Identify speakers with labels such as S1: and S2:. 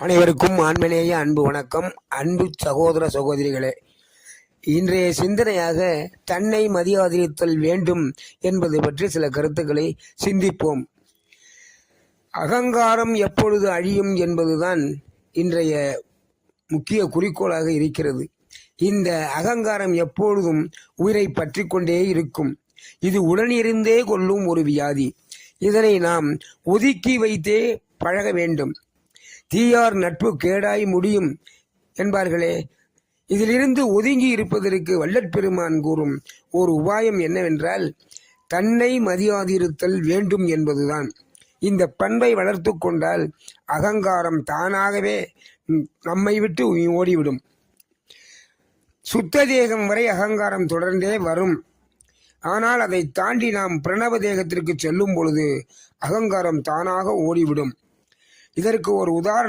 S1: அனைவருக்கும் ஆன்மநேய அன்பு வணக்கம். அன்பு சகோதர சகோதரிகளே, இன்றைய சிந்தனையாக தன்னை மதியாதிரித்தல் வேண்டும் என்பது பற்றி சில கருத்துக்களை சிந்திப்போம். அகங்காரம் எப்பொழுது அழியும் என்பதுதான் இன்றைய முக்கிய குறிக்கோளாக இருக்கிறது. இந்த அகங்காரம் எப்பொழுதும் உயிரை பற்றி கொண்டே இருக்கும். இது உடனிருந்தே கொள்ளும் ஒரு வியாதி. இதனை நாம் ஒதுக்கி வைத்தே பழக வேண்டும். தீயார் நட்பு கேடாய் முடியும் என்பார்களே, இதிலிருந்து ஒதுங்கி இருப்பதற்கு வள்ளற்பெருமான் கூறும் ஒரு உபாயம் என்னவென்றால், தன்னை மதியாதிருத்தல் வேண்டும் என்பதுதான். இந்த பண்பை வளர்த்து கொண்டால் அகங்காரம் தானாகவே நம்மை விட்டு ஓடிவிடும். சுத்த தேகம் வரை அகங்காரம் தொடர்ந்தே வரும். ஆனால் அதை தாண்டி நாம் பிரணவ தேகத்திற்கு செல்லும் பொழுது அகங்காரம் தானாக ஓடிவிடும். இதற்கு ஒரு உதாரணம்